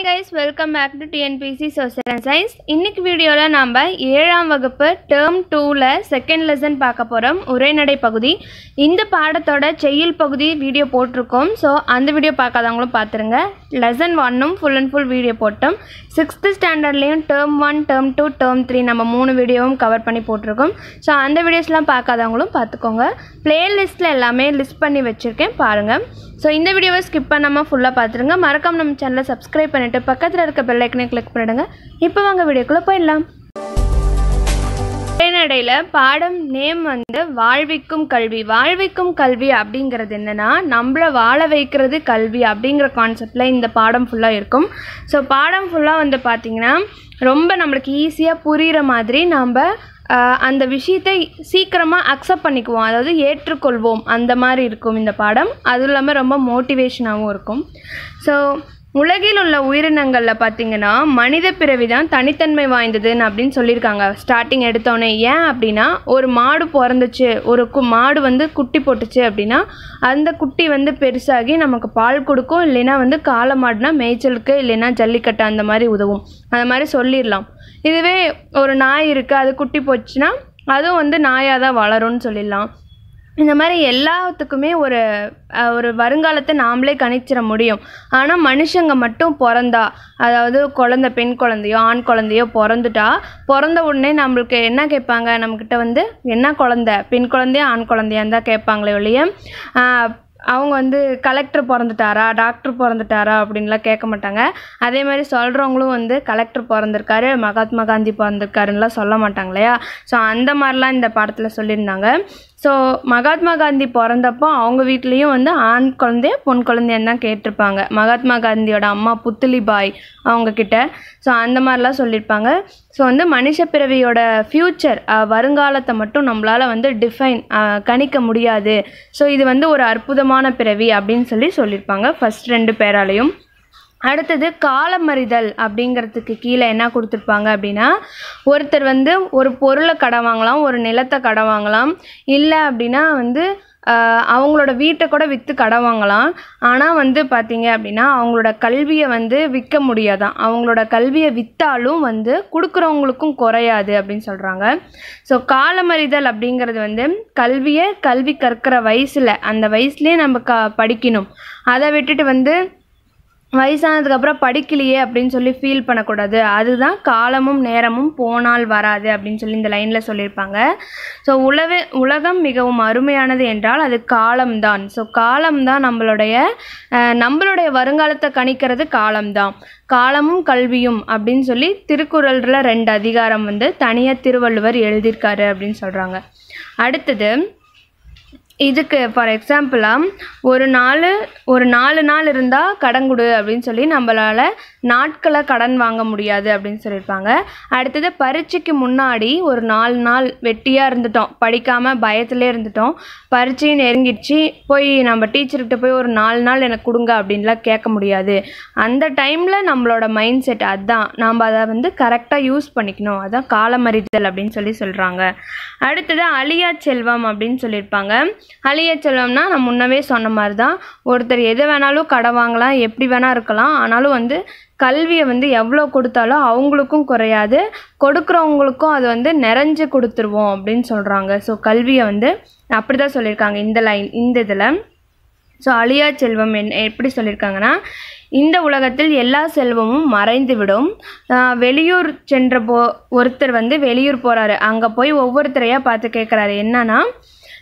Hi guys, welcome back to TNPC Social and Science. இன்னைக்கு வீடியோல நாம 7ஆம் வகுப்பு term 2ல செகண்ட் லெசன் பார்க்க போறோம். உரைநடை பகுதி. இந்த பாடத்தோட செய்யுள் பகுதி வீடியோ போட்டுருக்கோம். சோ அந்த வீடியோ பார்க்காதவங்களும் பாத்துருங்க. லெசன் 1ம் full and full வீடியோ போட்டோம். 6th ஸ்டாண்டர்ட்லயும் term 1, term 2, term 3 நம்ம மூணு வீடியோவும் கவர் பண்ணி போட்டுருக்கோம். சோ அந்த வீடியோஸ்லாம் பார்க்காதவங்களும் பாத்துக்கோங்க. பிளேலிஸ்ட்ல எல்லாமே லிஸ்ட் பண்ணி வச்சிருக்கேன் பாருங்க. So இந்த வீடியோவை ஸ்கிப் பண்ணாம ஃபுல்லா பாத்துருங்க. மறக்காம நம்ம சேனலை சப்ஸ்கிரைப் பண்ணிட்டு பக்கத்துல இருக்க பெல் ஐகானை கிளிக் பண்ணிடுங்க. இப்போ வாங்க வீடியோக்குள்ள போயிடலாம். உரைநடையில பாடம் நேம் வந்து வாழ்விக்கும் கல்வி. வாழ்விக்கும் கல்வி அப்படிங்கிறது என்னன்னா நம்மள வாழ வைக்கிறது கல்வி அப்படிங்கிற கான்செப்ட்ல இந்த பாடம் ஃபுல்லா இருக்கும். ஸோ பாடம் ஃபுல்லா வந்து பார்த்தீங்கன்னா ரொம்ப நம்மளுக்கு ஈஸியாக புரிகிற மாதிரி நம்ம அந்த விஷயத்தை சீக்கிரமாக அக்செப்ட் பண்ணிக்குவோம், அதாவது ஏற்றுக்கொள்வோம், அந்த மாதிரி இருக்கும் இந்த பாடம். அதுவும் இல்லாமல் ரொம்ப மோட்டிவேஷனாகவும் இருக்கும். ஸோ உலகில் உள்ள உயிரினங்களில் பார்த்திங்கன்னா மனித பிறவி தான் தனித்தன்மை வாய்ந்ததுன்னு அப்படின்னு சொல்லியிருக்காங்க ஸ்டார்டிங் எடுத்தோடனே. ஏன் அப்படின்னா ஒரு மாடு பிறந்துச்சு, ஒரு மாடு வந்து குட்டி போட்டுச்சு அப்படின்னா அந்த குட்டி வந்து பெருசாகி நமக்கு பால் கொடுக்கும், இல்லைன்னா வந்து காளை மாடுனா மேய்ச்சலுக்கு, இல்லைன்னா ஜல்லிக்கட்டு அந்த மாதிரி உதவும், அந்த மாதிரி சொல்லிடலாம். இதுவே ஒரு நாய் இருக்குது, அது குட்டி போச்சுன்னா அதுவும் வந்து நாயாக தான் வளரும்னு சொல்லிடலாம். இந்த மாதிரி எல்லாத்துக்குமே ஒரு வருங்காலத்தை நாமளே கணிச்சிட முடியும். ஆனால் மனுஷங்க மட்டும் பிறந்தா, அதாவது குழந்தை, பெண் குழந்தையோ ஆண் குழந்தையோ பிறந்த உடனே நம்மளுக்கு என்ன கேட்பாங்க, நம்மக்கிட்ட வந்து என்ன குழந்தை, பெண் குழந்தையா ஆண் குழந்தையான்னு தான் கேட்பாங்களே ஒழிய அவங்க வந்து கலெக்டர் பிறந்துட்டாரா, டாக்டர் பிறந்துட்டாரா அப்படின்லாம் கேட்க மாட்டாங்க. அதே மாதிரி சொல்கிறவங்களும் வந்து கலெக்டர் பிறந்திருக்காரு, மகாத்மா காந்தி பிறந்திருக்காருன்னெலாம் சொல்ல மாட்டாங்க இல்லையா. ஸோ அந்த மாதிரிலாம் இந்த பாடத்தில் சொல்லியிருந்தாங்க. ஸோ மகாத்மா காந்தி பிறந்தப்போ அவங்க வீட்லேயும் வந்து ஆண் குழந்தைய பொன் குழந்தையன்னு தான் கேட்டிருப்பாங்க, மகாத்மா காந்தியோட அம்மா புத்லிபாய் அவங்கக்கிட்ட. ஸோ அந்த மாதிரிலாம் சொல்லியிருப்பாங்க. ஸோ வந்து மனுஷ பிறவியோட ஃப்யூச்சர், வருங்காலத்தை மட்டும் நம்மளால் வந்து கணிக்க முடியாது. ஸோ இது வந்து ஒரு அற்புதமான பிறவி அப்படின்னு சொல்லியிருப்பாங்க ஃபஸ்ட் 2 பேராலையும். அடுத்தது காலமறிதல் அப்படிங்கிறதுக்கு கீழே என்ன கொடுத்துருப்பாங்க அப்படின்னா, ஒருத்தர் வந்து ஒரு பொருளை கடன் வாங்கலாம், ஒரு நிலத்தை கடன் வாங்கலாம், இல்லை அப்படின்னா வந்து அவங்களோட வீட்டை கூட விற்று கடன் வாங்கலாம். ஆனால் வந்து பார்த்திங்க அப்படின்னா அவங்களோட கல்வியை வந்து விற்க முடியாதான். அவங்களோட கல்வியை விற்றாலும் வந்து கொடுக்குறவங்களுக்கும் குறையாது அப்படின்னு சொல்கிறாங்க. ஸோ காலமறிதல் அப்படிங்கிறது வந்து கல்வி கற்கிற வயசில், அந்த வயசுலேயே நம்ம படிக்கணும். அதை விட்டுட்டு வந்து வயசானதுக்கப்புறம் படிக்கலையே அப்படின்னு சொல்லி ஃபீல் பண்ணக்கூடாது. அதுதான் காலமும் நேரமும் போனால் வராது அப்படின்னு சொல்லி இந்த லைனில் சொல்லியிருப்பாங்க. ஸோ உலகம் மிகவும் அருமையானது என்றால் அது காலம்தான். ஸோ காலம்தான் நம்மளுடைய வருங்காலத்தை கணிக்கிறது காலம்தான். காலமும் கல்வியும் அப்படின்னு சொல்லி திருக்குறளில் 2 அதிகாரம் வந்து தனியாக திருவள்ளுவர் எழுதியிருக்காரு அப்படின்னு சொல்கிறாங்க. அடுத்தது இதுக்கு ஃபார் எக்ஸாம்பிளாக ஒரு 4 நாள் இருந்தால் கடன் கொடு அப்படின்னு சொல்லி நம்மளால் நாட்களை கடன் வாங்க முடியாது அப்படின்னு சொல்லியிருப்பாங்க. அடுத்தது பரீட்சைக்கு முன்னாடி ஒரு 4 நாள் வெட்டியாக இருந்துட்டோம், படிக்காமல் பயத்திலே இருந்துட்டோம், பரீட்சையும் நெருங்கிடுச்சு, போய் நம்ம டீச்சர்கிட்ட போய் ஒரு 4 நாள் எனக்கு கொடுங்க அப்படின்லாம் கேட்க முடியாது. அந்த டைமில் நம்மளோட மைண்ட் செட் அதுதான், நாம் அதை வந்து கரெக்டாக யூஸ் பண்ணிக்கணும், அதான் காலமறிதல் அப்படின்னு சொல்கிறாங்க. அடுத்தது அழியா செல்வம் அப்படின்னு சொல்லியிருப்பாங்க. அழியா செல்வம்னா நான் முன்னவே சொன்ன மாதிரி தான், ஒருத்தர் எதை வேணாலும் கடன் வாங்கலாம், எப்படி வேணால் இருக்கலாம், ஆனாலும் வந்து கல்வியை வந்து எவ்வளோ கொடுத்தாலும் அவங்களுக்கும் குறையாது, கொடுக்குறவங்களுக்கும் அது வந்து நிறைஞ்சு கொடுத்துருவோம் அப்படின்னு சொல்கிறாங்க. ஸோ கல்வியை வந்து அப்படி தான் சொல்லியிருக்காங்க இந்த இதில். ஸோ அழியா செல்வம் எப்படி சொல்லியிருக்காங்கன்னா, இந்த உலகத்தில் எல்லா செல்வமும் மறைந்து விடும். வெளியூர் சென்ற ஒருத்தர் வந்து வெளியூர் போகிறாரு, அங்கே போய் ஒவ்வொருத்தரையாக பார்த்து கேட்குறாரு, என்னன்னா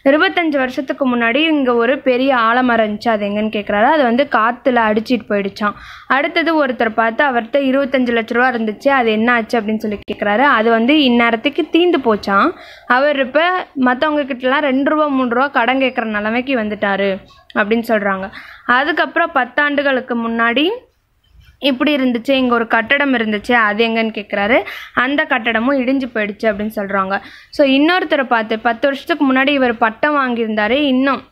25 வருஷத்துக்கு முன்னாடி இங்கே ஒரு பெரிய ஆலமரம் இருந்துச்சு, அது எங்கன்னு கேட்குறாரு. அது வந்து காற்றுல அடிச்சிட்டு போயிடுச்சான். அடுத்தது ஒருத்தர் பார்த்து அவர்கிட்ட 25 லட்ச ரூபா இருந்துச்சு, அது என்ன ஆச்சு அப்படின்னு சொல்லி கேட்குறாரு. அது வந்து இந்நேரத்துக்கு தீந்து போச்சான். அவர் இப்போ மற்றவங்க கிட்டலாம் 2 ரூபா 3 ரூபா கடன் கேட்குற நிலைமைக்கு வந்துட்டாரு அப்படின்னு சொல்கிறாங்க. அதுக்கப்புறம் 10 ஆண்டுகளுக்கு முன்னாடி இப்படி இருந்துச்சு, இங்கே ஒரு கட்டடம் இருந்துச்சு, அது எங்கன்னு கேட்குறாரு. அந்த கட்டடமும் இடிஞ்சு போயிடுச்சு அப்படின்னு சொல்கிறாங்க. ஸோ இன்னொருத்தரை பார்த்து 10 வருஷத்துக்கு முன்னாடி இவர் பட்டம் வாங்கியிருந்தாரு, இன்னும்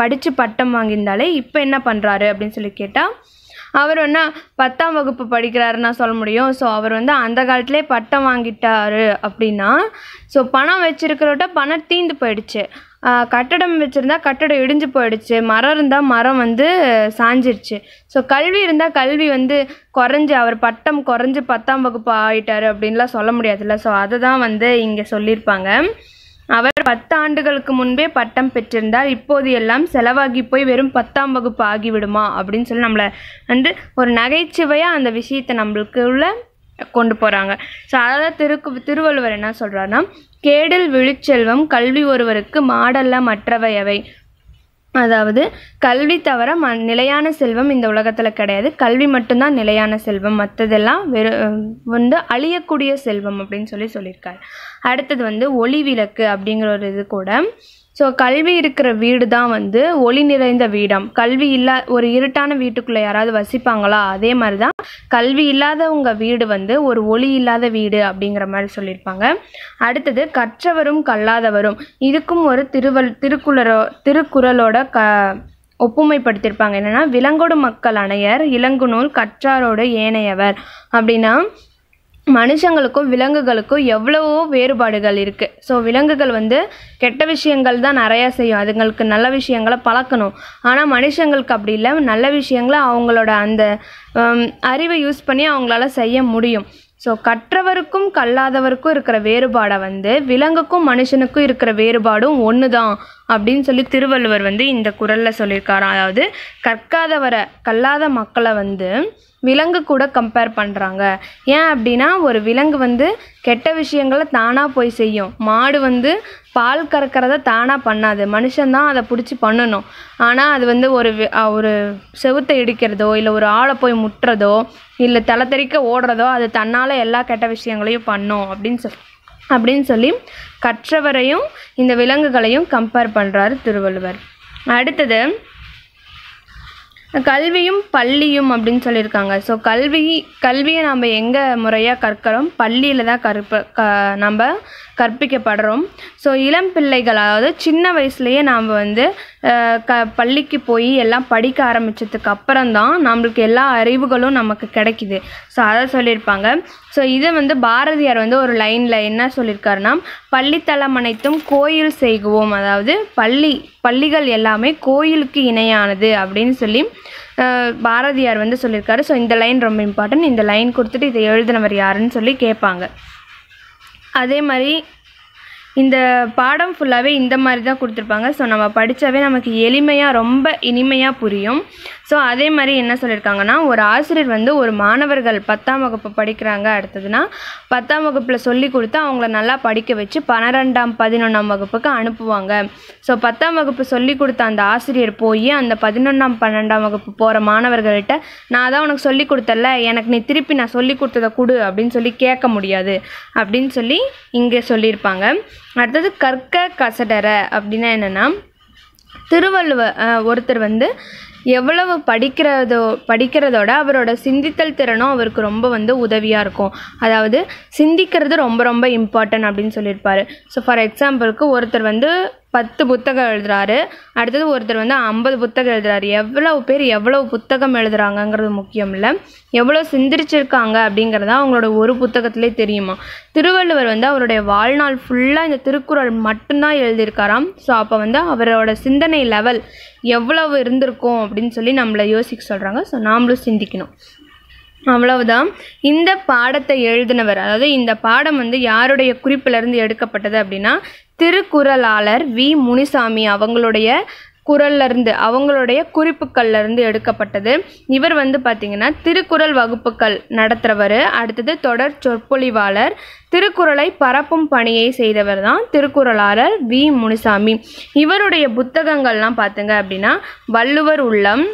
படித்து பட்டம் வாங்கியிருந்தாலே இப்போ என்ன பண்ணுறாரு அப்படின்னு சொல்லி கேட்டால், அவர் என்ன 10ஆம் வகுப்பு படிக்கிறாருன்னா சொல்ல முடியும். ஸோ அவர் வந்து அந்த காலத்திலே பட்டம் வாங்கிட்டாரு அப்படின்னா, ஸோ பணம் வச்சிருக்கிறவட்ட பணம் தீந்து போயிடுச்சு. கட்டடம் வச்சுருந்தா கட்டடம் இடிஞ்சு போயிடுச்சு, மரம் இருந்தால் மரம் வந்து சாஞ்சிடுச்சு. ஸோ கல்வி இருந்தால் கல்வி வந்து குறைஞ்சி அவர் பட்டம் குறைஞ்சி 10ஆம் வகுப்பு ஆகிட்டாரு அப்படின்லாம் சொல்ல முடியாதுல்ல. ஸோ அதை தான் வந்து இங்கே சொல்லியிருப்பாங்க. அவர் 10 ஆண்டுகளுக்கு முன்பே பட்டம் பெற்றிருந்தார், இப்போது எல்லாம் செலவாகி போய் வெறும் 10ஆம் வகுப்பு ஆகிவிடுமா அப்படின்னு சொல்லி நம்மளை வந்து ஒரு நகைச்சுவையாக அந்த விஷயத்தை நம்மளுக்குள்ள கொண்டு போகிறாங்க. ஸோ அதான் திருவள்ளுவர் என்ன சொல்கிறாருன்னா, கேடில் விழுச்செல்வம் கல்வி ஒருவருக்கு மாடல்ல மற்றவை அவை. அதாவது கல்வி தவிர நிலையான செல்வம் இந்த உலகத்தில் கிடையாது. கல்வி மட்டும்தான் நிலையான செல்வம், மற்றதெல்லாம் வந்து அழியக்கூடிய செல்வம் அப்படின்னு சொல்லியிருக்காரு. அடுத்தது வந்து ஒளி விளக்கு அப்படிங்கிற ஒரு இது கூட. ஸோ கல்வி இருக்கிற வீடு தான் வந்து ஒளி நிறைந்த வீடாம். கல்வி ஒரு இருட்டான வீட்டுக்குள்ளே யாராவது வசிப்பாங்களா, அதே மாதிரி தான் கல்வி இல்லாதவங்க வீடு வந்து ஒரு ஒளி இல்லாத வீடு அப்படிங்கிற மாதிரி சொல்லியிருப்பாங்க. அடுத்தது கற்றவரும் கல்லாதவரும், இதுக்கும் ஒரு திருக்குறளோட ஒப்புமைப்படுத்தியிருப்பாங்க. என்னென்னா, விலங்கொடு மக்கள் அணையர் இளங்குநூல் கற்றாரோடு ஏனையவர். அப்படின்னா மனுஷங்களுக்கும் விலங்குகளுக்கும் எவ்வளவோ வேறுபாடுகள் இருக்குது. ஸோ விலங்குகள் வந்து கெட்ட விஷயங்கள் தான் நிறையா செய்யும், அதுங்களுக்கு நல்ல விஷயங்களை பழக்கணும். ஆனால் மனுஷங்களுக்கு அப்படி இல்லை, நல்ல விஷயங்களை அவங்களோட அந்த அறிவை யூஸ் பண்ணி அவங்களால செய்ய முடியும். ஸோ கற்றவருக்கும் கல்லாதவருக்கும் இருக்கிற வேறுபாடை வந்து விலங்குக்கும் மனுஷனுக்கும் இருக்கிற வேறுபாடும் ஒன்று தான் அப்படின்னு சொல்லி திருவள்ளுவர் வந்து இந்த குறளில் சொல்லியிருக்காராம். அதாவது கல்லாத மக்களை வந்து விலங்கு கூட கம்பேர் பண்ணுறாங்க. ஏன் அப்படின்னா, ஒரு விலங்கு வந்து கெட்ட விஷயங்களை தானாக போய் செய்யும். மாடு வந்து பால் கறக்கிறத தானாக பண்ணாது, மனுஷன்தான் அதை பிடிச்சி பண்ணணும். ஆனால் அது வந்து ஒரு செவுத்தை இடிக்கிறதோ இல்லை ஒரு ஆளை போய் முட்டுறதோ இல்லை தலை தெறிக்க ஓடுறதோ அது தன்னால் எல்லா கெட்ட விஷயங்களையும் பண்ணும் அப்படின்னு சொல்லி கற்றவரையும் இந்த விலங்குகளையும் கம்பேர் பண்ணுறாரு திருவள்ளுவர். அடுத்தது கல்வியும் பள்ளியும் அப்படின்னு சொல்லியிருக்காங்க. ஸோ கல்வியை நம்ம எங்கே முறையாக கற்கிறோம், பள்ளியில் தான் நம்ம கற்பிக்கப்படுறோம். ஸோ இளம் பிள்ளைகள், அதாவது சின்ன வயசுலேயே நாம் வந்து பள்ளிக்கு போய் எல்லாம் படிக்க ஆரம்பித்ததுக்கு அப்புறம்தான் நம்மளுக்கு எல்லா அறிவுகளும் நமக்கு கிடைக்கிது. ஸோ அதை சொல்லியிருப்பாங்க. ஸோ இதை வந்து பாரதியார் வந்து ஒரு லைனில் என்ன சொல்லியிருக்காருன்னா, பள்ளித்தலம் அனைத்தும் கோயில் செய்குவோம். அதாவது பள்ளிகள் எல்லாமே கோயிலுக்கு இணையானது அப்படின்னு சொல்லி பாரதியார் வந்து சொல்லியிருக்காரு. ஸோ இந்த லைன் ரொம்ப இம்பார்ட்டன்ட். இந்த லைன் கொடுத்துட்டு இதை எழுதினவர் யாருன்னு சொல்லி கேட்பாங்க. அதே மாதிரி இந்த பாடம் ஃபுல்லாகவே இந்த மாதிரி தான் கொடுத்துருப்பாங்க. ஸோ நம்ம படித்தாவே நமக்கு எளிமையாக ரொம்ப இனிமையாக புரியும். ஸோ அதே மாதிரி என்ன சொல்லியிருக்காங்கன்னா, ஒரு ஆசிரியர் வந்து ஒரு மாணவர்கள் 10ஆம் வகுப்பு படிக்கிறாங்க, அடுத்ததுன்னா 10ஆம் வகுப்பில் சொல்லி கொடுத்து அவங்கள நல்லா படிக்க வச்சு 12ஆம் 11ஆம் வகுப்புக்கு அனுப்புவாங்க. ஸோ 10ஆம் வகுப்பு சொல்லி கொடுத்த அந்த ஆசிரியர் போய் அந்த 11ஆம் 12ஆம் வகுப்பு போகிற மாணவர்கள்ட்ட, நான் தான் உனக்கு சொல்லி கொடுத்தல, எனக்கு நீ திருப்பி நான் சொல்லி கொடுத்ததை கொடு அப்படின்னு சொல்லி கேட்க முடியாது அப்படின்னு சொல்லி இங்கே சொல்லியிருப்பாங்க. அடுத்தது கற்க கசடற அப்படின்னா என்னென்னா, ஒருத்தர் வந்து எவ்வளவு படிக்கிறதோட அவரோட சிந்தித்தல் திறனும் அவருக்கு ரொம்ப வந்து உதவியாக இருக்கும். அதாவது சிந்திக்கிறது ரொம்ப ரொம்ப இம்பார்ட்டன்ட் அப்படின்னு சொல்லியிருப்பார். ஸோ ஃபார் எக்ஸாம்பிளுக்கு ஒருத்தர் வந்து 10 புத்தகம் எழுதுறாரு, அடுத்தது ஒருத்தர் வந்து 50 புத்தகம் எழுதுறாரு. எவ்வளவு பேர் எவ்வளவு புத்தகம் எழுதுறாங்கங்கிறது முக்கியம் இல்லை, எவ்வளோ சிந்திச்சிருக்காங்க அப்படிங்கிறத அவங்களோட ஒரு புத்தகத்திலே தெரியுமா. திருவள்ளுவர் வந்து அவருடைய வாழ்நாள் ஃபுல்லாக இந்த திருக்குறள் மட்டும்தான் எழுதியிருக்காராம். ஸோ அப்போ வந்து அவரோட சிந்தனை லெவல் எவ்வளவு இருந்திருக்கும் அப்படின்னு சொல்லி நம்மளை யோசிக்க சொல்கிறாங்க. ஸோ நாமளும் சிந்திக்கணும். அவ்வளவுதான். இந்த பாடத்தை எழுதினவர், அதாவது இந்த பாடம் வந்து யாருடைய குறிப்பிலிருந்து எடுக்கப்பட்டது அப்படின்னா, திருக்குறளாளர் வி முனிசாமி அவங்களுடைய குறள்லேருந்து, அவங்களுடைய குறிப்புகள்லேருந்து எடுக்கப்பட்டது. இவர் வந்து பார்த்திங்கன்னா திருக்குறள் வகுப்புகள் நடத்துகிறவர், அடுத்தது தொடர் சொற்பொழிவாளர், திருக்குறளை பரப்பும் பணியை செய்தவர் தான் திருக்குறளாளர் வி முனிசாமி. இவருடைய புத்தகங்கள்லாம் பார்த்திங்க அப்படின்னா, வள்ளுவர் உள்ளம்,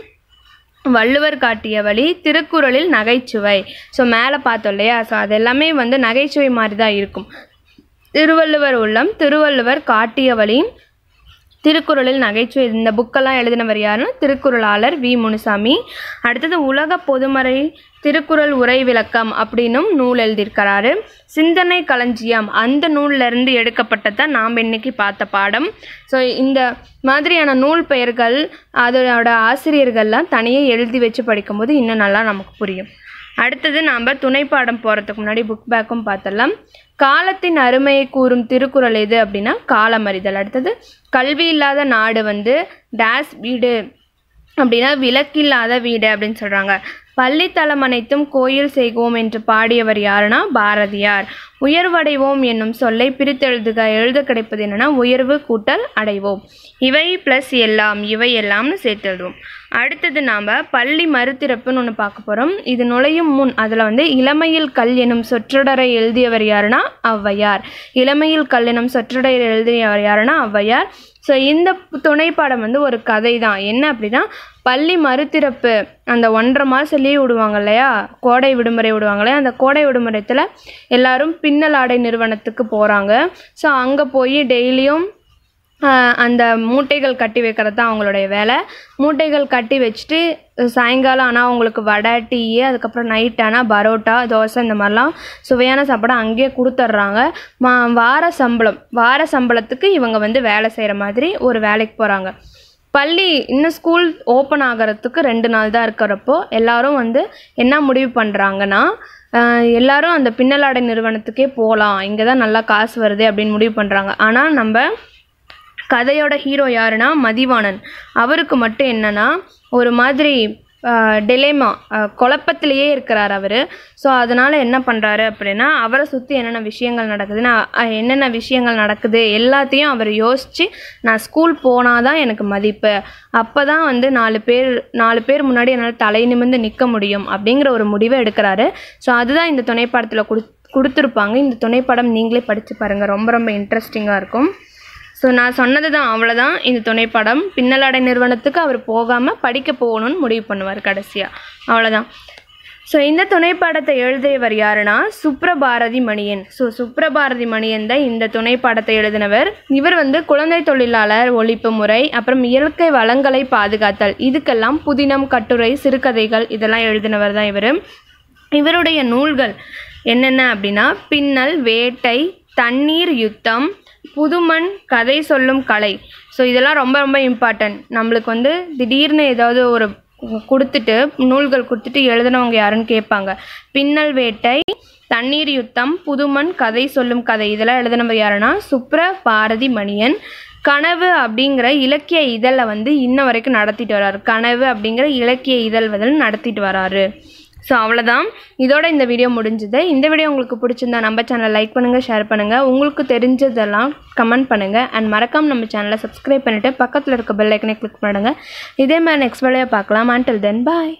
வள்ளுவர் காட்டிய வழி, திருக்குறளில் நகைச்சுவை. ஸோ மேலே பார்த்தோம் இல்லையா, ஸோ அது எல்லாமே வந்து நகைச்சுவை மாதிரி தான் இருக்கும். திருவள்ளுவர் உள்ளம், திருவள்ளுவர் காட்டிய வழி, திருக்குறளில் நகைச்சுவை. இந்த புக்கெல்லாம் எழுதினவர் யாருன்னா திருக்குறளாளர் வி முனிசாமி. அடுத்தது உலக பொதுமறை திருக்குறள் உரை விளக்கம் அப்படின்னும் நூல் எழுதியிருக்கிறாரு. சிந்தனை களஞ்சியம், அந்த நூல்லேருந்து எடுக்கப்பட்டதான் நாம் இன்னைக்கு பார்த்த பாடம். ஸோ இந்த மாதிரியான நூல் பெயர்கள் அதோட ஆசிரியர்கள்லாம் தனியாக எழுதி வச்சு படிக்கும்போது இன்னும் நல்லா நமக்கு புரியும். அடுத்தது நாம் துணைப்பாடம் போகிறதுக்கு முன்னாடி புக் பேக்கும் பார்த்துடலாம். காலத்தின் அருமையை கூறும் திருக்குறள் எது அப்படின்னா காலமறிதல். அடுத்தது கல்வி இல்லாத நாடு டேஸ் வீடு அப்படின்னா விளக்கில்லாத வீடு அப்படின்னு சொல்கிறாங்க. பள்ளித்தலம் அனைத்தும் கோயில் செய்வோம் என்று பாடியவர் யாருன்னா பாரதியார். உயர்வடைவோம் என்னும் சொல்லை பிரித்தெழுதுக. எழுத கிடைப்பது என்னென்னா உயர்வு கூட்டல் அடைவோம். இவை ப்ளஸ் எல்லாம், இவை எல்லாம்னு சேர்த்து எழுதுவோம். அடுத்தது நாம் பள்ளி மறுதிறப்புன்னு ஒன்று பார்க்க போகிறோம். இது நுழையும் முன் அதில் இளமையில் கல் எனும் சொற்றொடரை எழுதியவர் யாருன்னா ஔவையார். இளமையில் கல் எனும் சொற்றொடரை எழுதியவர் யாருன்னா ஔவையார். ஸோ இந்த துணைப்பாடம் ஒரு கதை தான். என்ன அப்படின்னா பள்ளி மறுதிறப்பு அந்த 1.5 மாதம் லீவ் விடுவாங்க இல்லையா, கோடை விடுமுறை விடுவாங்க இல்லையா, அந்த கோடை விடுமுறையில் எல்லோரும் பின்னல் ஆடை நிறுவனத்துக்கு போகிறாங்க. ஸோ அங்கே போய் டெய்லியும் அந்த மூட்டைகள் கட்டி வைக்கிறது தான் அவங்களுடைய வேலை. மூட்டைகள் கட்டி வச்சுட்டு சாயங்காலம் ஆனால் அவங்களுக்கு வடை, டீ, அதுக்கப்புறம் நைட் ஆனால் பரோட்டா, தோசை இந்த மாதிரிலாம் சுவையான சாப்பாடு அங்கேயே கொடுத்துட்றாங்க. வார சம்பளத்துக்கு இவங்க வேலை செய்கிற மாதிரி ஒரு வேலைக்கு போகிறாங்க. பள்ளி இன்னும் ஸ்கூல் ஓப்பன் ஆகிறதுக்கு 2 நாள் தான் இருக்கிறப்போ எல்லோரும் என்ன முடிவு பண்ணுறாங்கன்னா எல்லோரும் அந்த பின்னலாடை நிறுவனத்துக்கே போகலாம், இங்கே தான் நல்லா காசு வருது அப்படின்னு முடிவு பண்ணுறாங்க. ஆனால் நம்ம கதையோட ஹீரோ யாருன்னா மதிவாணன். அவருக்கு மட்டும் என்னென்னா ஒரு மாதிரி டிலேமா, குழப்பத்திலேயே இருக்கிறார் அவர். ஸோ அதனால் என்ன பண்ணுறாரு அப்படின்னா அவரை சுற்றி என்னென்ன விஷயங்கள் நடக்குது எல்லாத்தையும் அவர் யோசித்து நான் ஸ்கூல் போனால் தான் எனக்கு மதிப்பு, அப்போ தான் 4 பேர் முன்னாடி என்னால் தலை நிமிர்ந்து நிற்க முடியும் அப்படிங்கிற ஒரு முடிவை எடுக்கிறாரு. ஸோ அதுதான் இந்த துணைப்பாடத்தில் கொடுத்துருப்பாங்க. இந்த துணைப்பாடம் நீங்களே படித்து பாருங்கள், ரொம்ப ரொம்ப இன்ட்ரெஸ்டிங்காக இருக்கும். ஸோ நான் சொன்னது தான், அவ்வளோதான் இந்த துணைப்பாடம். பின்னலாடை நிறுவனத்துக்கு அவர் போகாமல் படிக்க போகணும்னு முடிவு பண்ணுவார் கடைசியாக, அவ்வளோதான். ஸோ இந்த துணைப்பாடத்தை எழுதியவர் யாருன்னா சுப்ரபாரதி மணியன். ஸோ சுப்ரபாரதி மணியன் தான் இந்த துணைப்பாடத்தை எழுதினவர். இவர் குழந்தை தொழிலாளர் ஒழிப்பு முறை, அப்புறம் இயற்கை வளங்களை பாதுகாத்தல், இதுக்கெல்லாம் புதினம், கட்டுரை, சிறுகதைகள் இதெல்லாம் எழுதினவர் தான் இவர். இவருடைய நூல்கள் என்னென்ன அப்படின்னா பின்னல், வேட்டை, தண்ணீர் யுத்தம், புதுமண், கதை சொல்லும் கலை. ஸோ இதெல்லாம் ரொம்ப ரொம்ப இம்பார்ட்டன்ட். நம்மளுக்கு திடீர்னு ஏதாவது ஒரு நூல்கள் கொடுத்துட்டு எழுதினவங்க யாருன்னு கேட்பாங்க. பின்னல், வேட்டை, தண்ணீர் யுத்தம், புதுமண், கதை சொல்லும் கதை இதெல்லாம் எழுதினவர் யாருன்னா சுப்ரபாரதி மணியன். கனவு அப்படிங்கிற இலக்கிய இதழில் இன்ன வரைக்கும் நடத்திட்டு வர்றாரு. கனவு அப்படிங்கிற இலக்கிய இதழ் நடத்திட்டு வராரு. ஸோ அவ்வளோதான், இதோட இந்த வீடியோ முடிஞ்சுது. இந்த வீடியோ உங்களுக்கு பிடிச்சிருந்தா நம்ம சேனலை லைக் பண்ணுங்கள், ஷேர் பண்ணுங்கள், உங்களுக்கு தெரிஞ்சதெல்லாம் கமெண்ட் பண்ணுங்கள். அண்ட் மறக்காம நம்ம சேனலை சப்ஸ்கிரைப் பண்ணிவிட்டு பக்கத்தில் இருக்க பெல் ஐக்கனை கிளிக் பண்ணுங்கள். இதே மாதிரி நெக்ஸ்ட் வீடியோ பார்க்கலாம். until then bye.